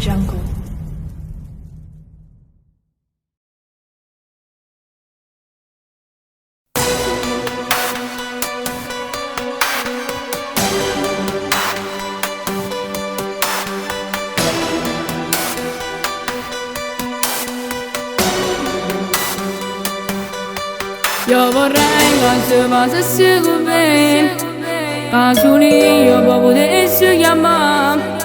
Jungle. Io vorrei che si passasse con me, che solo io potessi chiamare.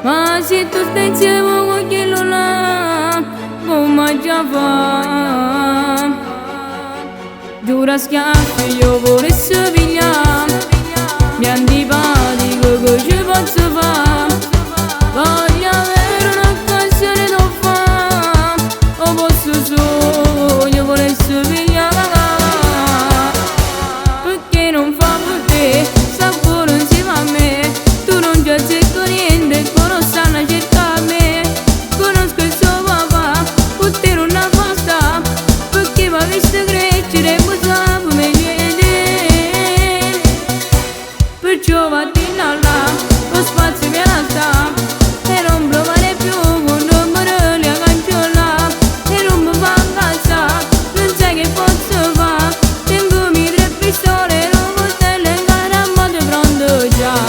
Ma se tu stai insieme con quello là, come già fa? Giura schiaffi io vorrei pigliare, mi antipatico che ci posso fare. Voglio avere un'occasione da fare, o posso solo vorrei pigliare. Perché non fa per te, sta pure insieme a me. Tu non già cerco niente, non stanno a cercare me. Conosco il suo papà, con te non la fa sta, perché mi ha visto crescere e mi sa come viene. Perciò vatti là, lo spazio viene sta, e non provare più con numeri a cancellare. E non mi fa incazzare, non sai che posso fare. Tengomi 3 pistole, un coltello in cara, ma ti pronto già.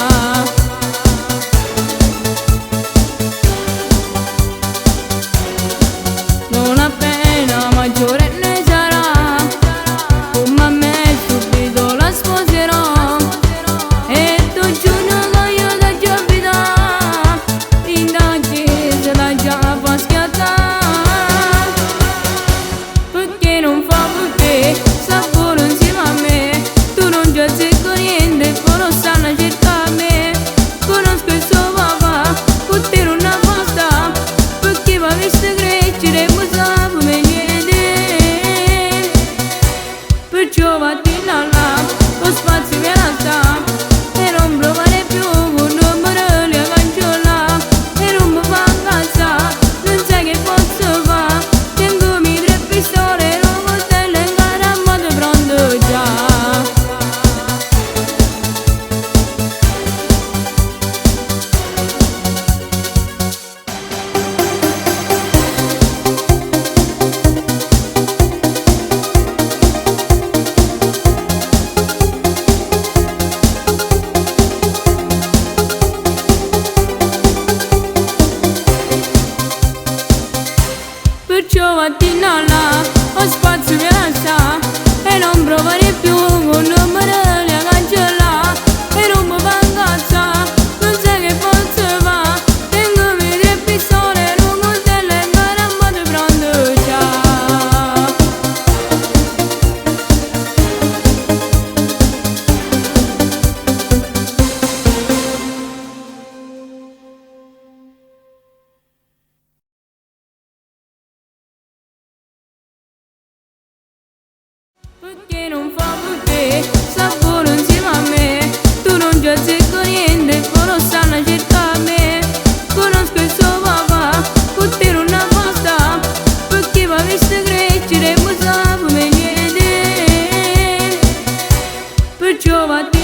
Non appena maggiorenne sarà, come a me subito la sposerò. E tu giorno che io da già abitare, in da chiesa da già fa schiattare. Perché non fa per te, sta pure insieme a me. Tu non già cerco niente, non stanno a cercare me. Conosco il suo papà, con te non la fa sta, perché mi ha visto crescere e mi sa come viene. Perciò vatti là, lo spazio viene sta, e non provare più con numeri a cancellare. E non mi fa incazzare, non sai che posso fare. Tengomi 3 pistole, un coltello in cara, ma ti pronto già. Perciò vatti là, lo spazio viene sta, e non provare più con numeri a cancellare. E non mi fa incazzare, non sai che posso fare. Tengomi 3 pistole, un coltello in cara, ma ti pronto già. Perché non fa per te, sta pure insieme a me. Tu non già cerco niente, non stanno a cercare me. Conosco il suo papà, con te non la fa sta, perché mi ha visto crescere e mi sa come viene. Perciò vatti